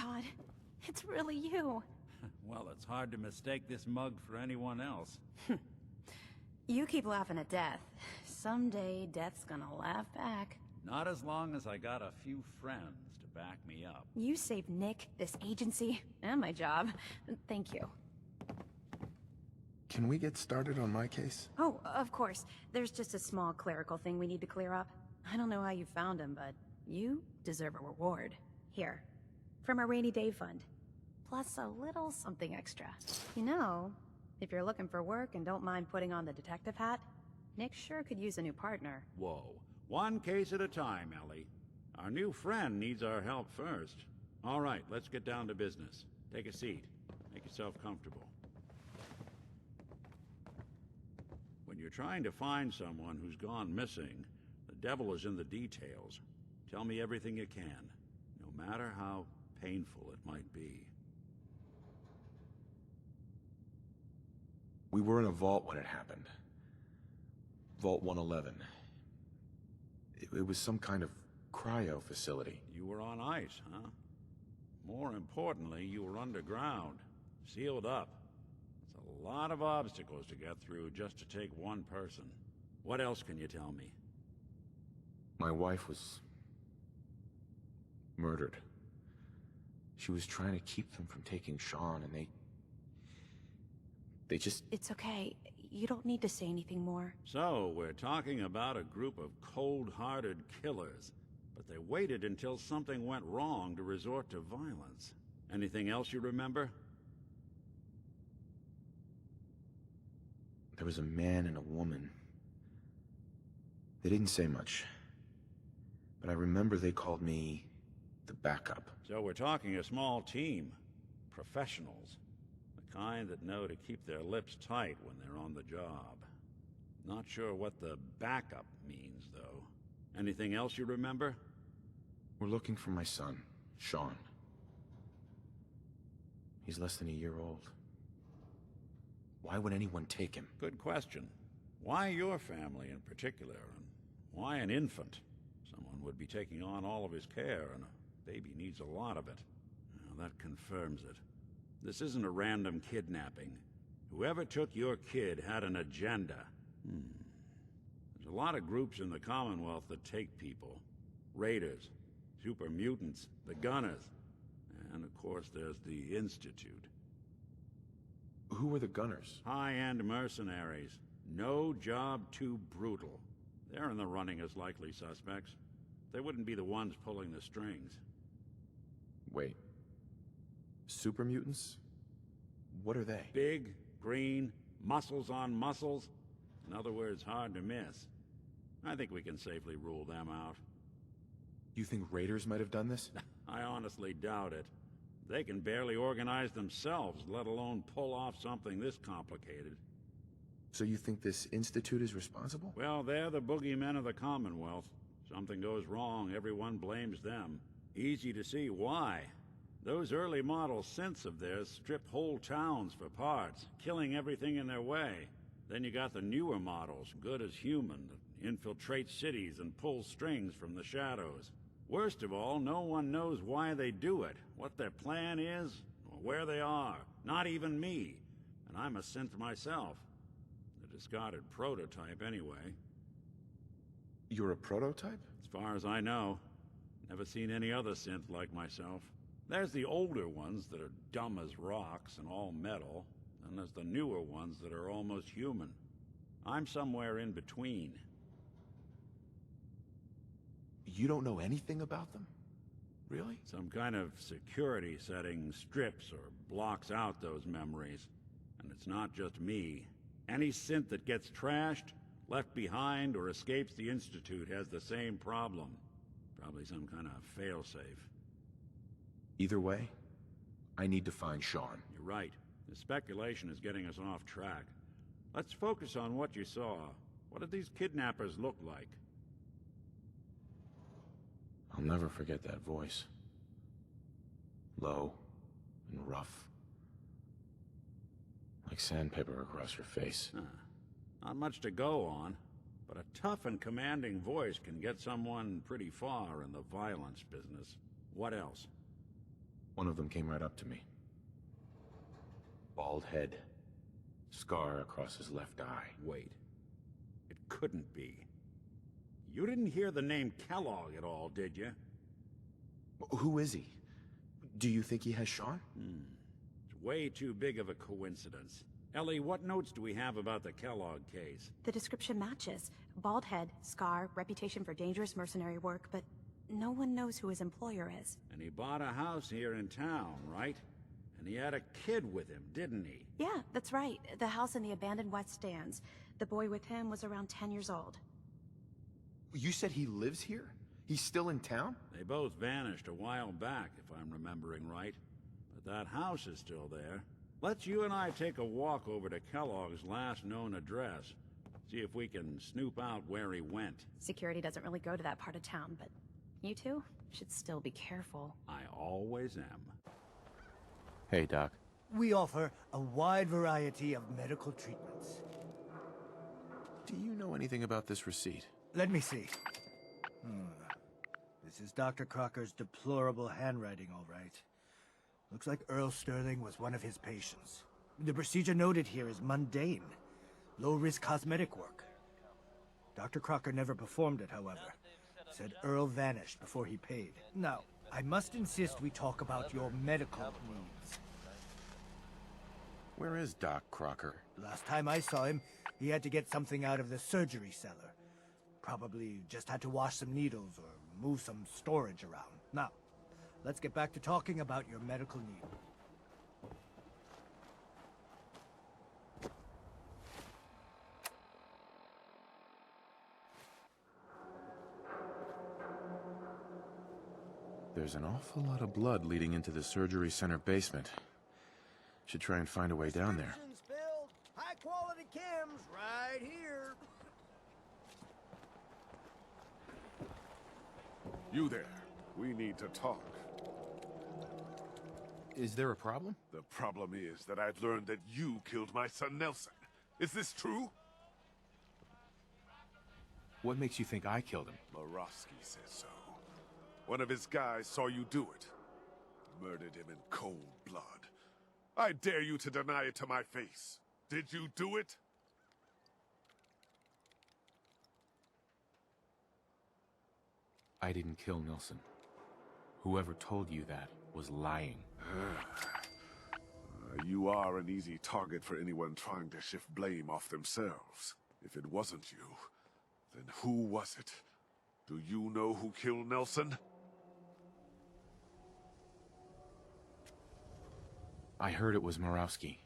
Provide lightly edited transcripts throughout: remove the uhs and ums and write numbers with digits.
God, it's really you. Well, it's hard to mistake this mug for anyone else. You keep laughing at death. Someday, death's gonna laugh back. Not as long as I got a few friends to back me up. You saved Nick, this agency, and my job. Thank you. Can we get started on my case? Oh, of course. There's just a small clerical thing we need to clear up. I don't know how you found him, but you deserve a reward. Here, from our rainy day fund. Plus a little something extra. You know, if you're looking for work and don't mind putting on the detective hat, Nick sure could use a new partner. Whoa. One case at a time, Ellie. Our new friend needs our help first. All right, let's get down to business. Take a seat. Make yourself comfortable. When you're trying to find someone who's gone missing, the devil is in the details. Tell me everything you can, no matter how painful it might be. We were in a vault when it happened. Vault 111. It was some kind of cryo facility. You were on ice, huh? More importantly, you were underground, sealed up. It's a lot of obstacles to get through just to take one person. What else can you tell me? My wife was murdered. She was trying to keep them from taking Sean, and they just... It's okay. You don't need to say anything more. So, we're talking about a group of cold-hearted killers, but they waited until something went wrong to resort to violence. Anything else you remember? There was a man and a woman. They didn't say much, but I remember they called me the backup. So we're talking a small team. Professionals. The kind that know to keep their lips tight when they're on the job. Not sure what the backup means, though. Anything else you remember? We're looking for my son, Sean. He's less than a year old. Why would anyone take him? Good question. Why your family in particular, and why an infant? Someone would be taking on all of his care, and a baby needs a lot of it. Now, that confirms it. This isn't a random kidnapping. Whoever took your kid had an agenda. There's a lot of groups in the Commonwealth that take people. Raiders, super mutants, the Gunners, and of course there's the Institute. Who were the Gunners? High-end mercenaries. No job too brutal. They're in the running as likely suspects. They wouldn't be the ones pulling the strings. Wait. Super mutants? What are they? Big, green, muscles on muscles. In other words, hard to miss. I think we can safely rule them out. You think raiders might have done this? I honestly doubt it. They can barely organize themselves, let alone pull off something this complicated. So you think this Institute is responsible? Well, they're the boogeymen of the Commonwealth. Something goes wrong, everyone blames them. Easy to see why. Those early model synths of theirs strip whole towns for parts, killing everything in their way. Then you got the newer models, good as human, that infiltrate cities and pull strings from the shadows. Worst of all, no one knows why they do it, what their plan is, or where they are. Not even me. And I'm a synth myself. The discarded prototype, anyway. You're a prototype? As far as I know. Never seen any other synth like myself. There's the older ones that are dumb as rocks and all metal, and there's the newer ones that are almost human. I'm somewhere in between. You don't know anything about them? Really? Some kind of security setting strips or blocks out those memories. And it's not just me. Any synth that gets trashed, left behind, or escapes the Institute has the same problem. Probably some kind of failsafe. Either way, I need to find Sean. You're right. The speculation is getting us off track. Let's focus on what you saw. What did these kidnappers look like? I'll never forget that voice. Low and rough. Like sandpaper across your face. Not much to go on, but a tough and commanding voice can get someone pretty far in the violence business. What else? One of them came right up to me. Bald head. Scar across his left eye. Wait. It couldn't be. You didn't hear the name Kellogg at all, did you? Who is he? Do you think he has Sean? It's way too big of a coincidence. Ellie, what notes do we have about the Kellogg case? The description matches. Bald head, scar, reputation for dangerous mercenary work, but no one knows who his employer is. And he bought a house here in town, right? And he had a kid with him, didn't he? Yeah, that's right. The house in the abandoned West Stands. The boy with him was around 10 years old. You said he lives here? He's still in town? They both vanished a while back, if I'm remembering right. But that house is still there. Let's you and I take a walk over to Kellogg's last known address. See if we can snoop out where he went. Security doesn't really go to that part of town, but you two should still be careful. I always am. Hey, Doc. We offer a wide variety of medical treatments. Do you know anything about this receipt? Let me see. This is Dr. Crocker's deplorable handwriting, all right. Looks like Earl Sterling was one of his patients. The procedure noted here is mundane. Low-risk cosmetic work. Dr. Crocker never performed it, however. Said Earl vanished before he paid. Now, I must insist we talk about your medical needs. Where is Doc Crocker? Last time I saw him, he had to get something out of the surgery cellar. Probably just had to wash some needles or move some storage around. Now, let's get back to talking about your medical need. There's an awful lot of blood leading into the surgery center basement. Should try and find a way down there. Filled. High quality chems right here. You there. We need to talk. Is there a problem? The problem is that I've learned that you killed my son Nelson. Is this true? What makes you think I killed him? Morosky says so. One of his guys saw you do it. Murdered him in cold blood. I dare you to deny it to my face. Did you do it? I didn't kill Nelson. Whoever told you that was lying. You are an easy target for anyone trying to shift blame off themselves. If it wasn't you, then who was it? Do you know who killed Nelson? I heard it was Murawski.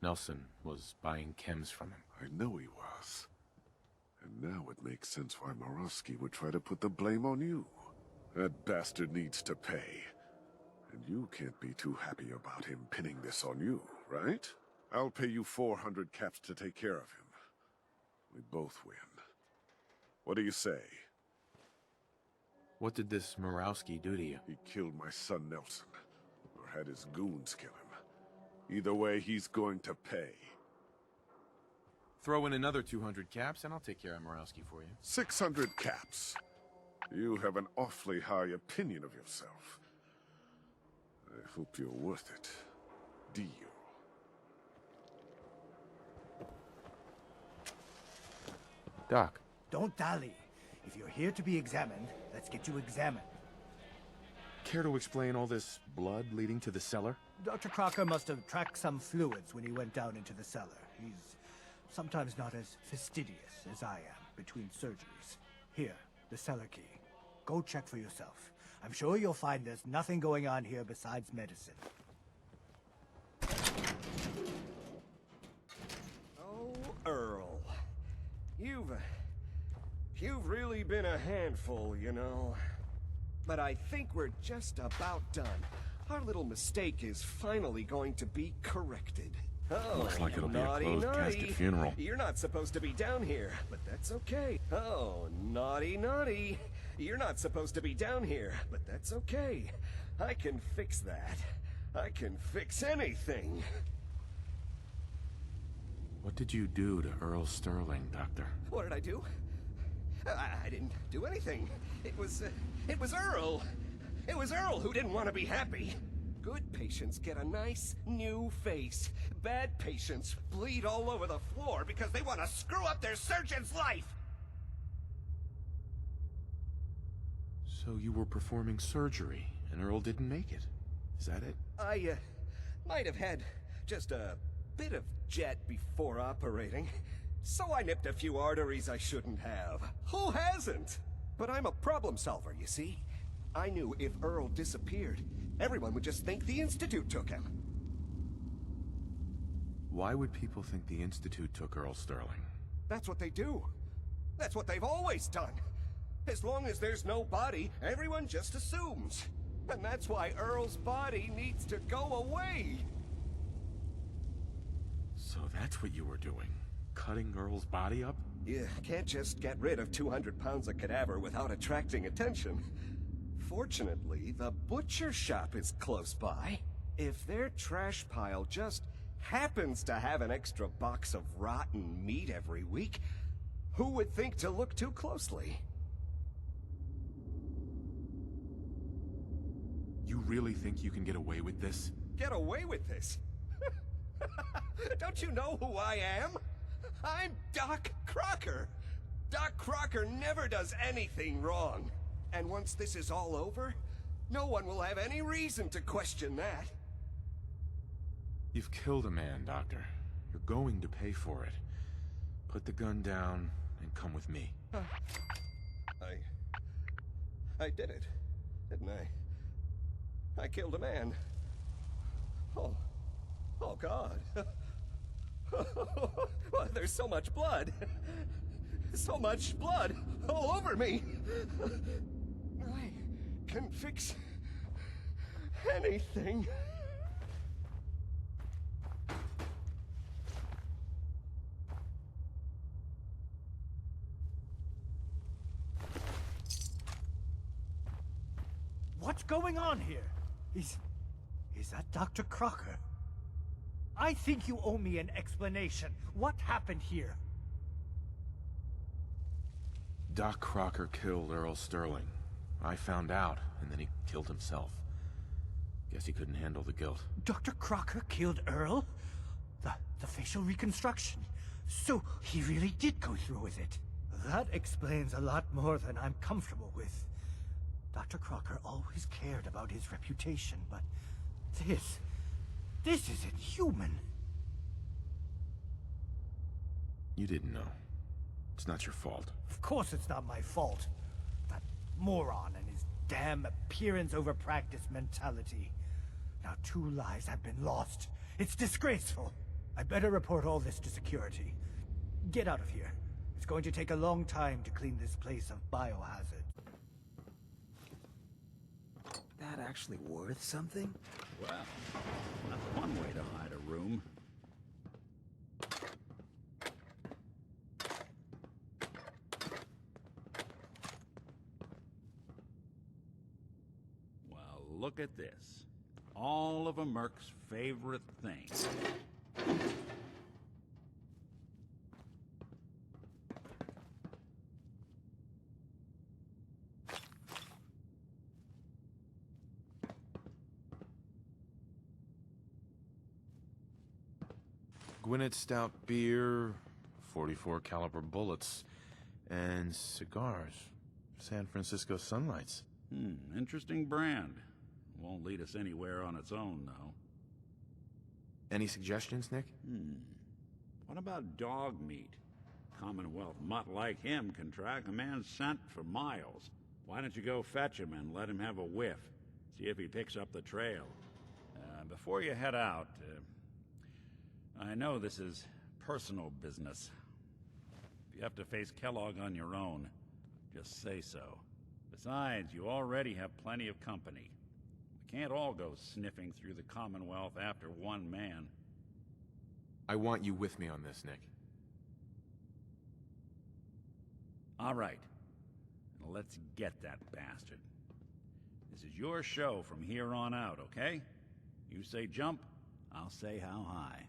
Nelson was buying chems from him. I know he was. And now it makes sense why Morosky would try to put the blame on you. That bastard needs to pay. And you can't be too happy about him pinning this on you, right? I'll pay you 400 caps to take care of him. We both win. What do you say? What did this Murawski do to you? He killed my son Nelson, or had his goons kill him. Either way, he's going to pay. Throw in another 200 caps and I'll take care of Murawski for you. 600 caps. You have an awfully high opinion of yourself. I hope you're worth it. Deal. Doc. Don't dally. If you're here to be examined, let's get you examined. Care to explain all this blood leading to the cellar? Dr. Crocker must have tracked some fluids when he went down into the cellar. He's sometimes not as fastidious as I am between surgeries. Here, the cellar key. Go check for yourself. I'm sure you'll find there's nothing going on here besides medicine. Oh, Earl. You've really been a handful, you know. But I think we're just about done. Our little mistake is finally going to be corrected. Oh, Looks like it'll be a naughty, closed naughty. casket funeral. You're not supposed to be down here, but that's okay. Oh, naughty, naughty. You're not supposed to be down here, but that's okay. I can fix that. I can fix anything. What did you do to Earl Sterling, Doctor? What did I do? I didn't do anything. It was Earl. It was Earl who didn't want to be happy. Good patients get a nice, new face. Bad patients bleed all over the floor because they want to screw up their surgeon's life! So you were performing surgery, and Earl didn't make it. Is that it? I, might have had just a bit of jet before operating. So I nipped a few arteries I shouldn't have. Who hasn't? But I'm a problem solver, you see. I knew if Earl disappeared, everyone would just think the Institute took him. Why would people think the Institute took Earl Sterling? That's what they do. That's what they've always done. As long as there's no body, everyone just assumes. And that's why Earl's body needs to go away. So that's what you were doing? Cutting Earl's body up? You can't just get rid of 200 pounds of cadaver without attracting attention. Fortunately, the butcher shop is close by. If their trash pile just happens to have an extra box of rotten meat every week, who would think to look too closely? You really think you can get away with this? Get away with this? Don't you know who I am? I'm Doc Crocker. Doc Crocker never does anything wrong. And once this is all over, no one will have any reason to question that. You've killed a man, Doctor. You're going to pay for it. Put the gun down and come with me. I did it, didn't I? I killed a man. Oh God. Well, there's so much blood. So much blood all over me. I can fix anything. What's going on here? Is that Dr. Crocker? I think you owe me an explanation. What happened here? Doc Crocker killed Earl Sterling. I found out, and then he killed himself. Guess he couldn't handle the guilt. Dr. Crocker killed Earl? The facial reconstruction. So he really did go through with it. That explains a lot more than I'm comfortable with. Dr. Crocker always cared about his reputation, but this isn't human. You didn't know. It's not your fault. Of course it's not my fault. That moron and his damn appearance over practice mentality. Now 2 lives have been lost. It's disgraceful. I better report all this to security. Get out of here. It's going to take a long time to clean this place of biohazard. That actually worth something? Well, that's one way to hide a room. Well, look at this. All of a Merc's favorite things. Gwinnett Stout beer, 44 caliber bullets, and cigars. San Francisco Sunlights. Interesting brand. Won't lead us anywhere on its own, though. Any suggestions, Nick? What about dog meat? Commonwealth mutt like him can track a man's scent for miles. Why don't you go fetch him and let him have a whiff? See if he picks up the trail. Before you head out, I know this is personal business. If you have to face Kellogg on your own, just say so. Besides, you already have plenty of company. We can't all go sniffing through the Commonwealth after one man. I want you with me on this, Nick. All right. Now let's get that bastard. This is your show from here on out, okay? You say jump, I'll say how high.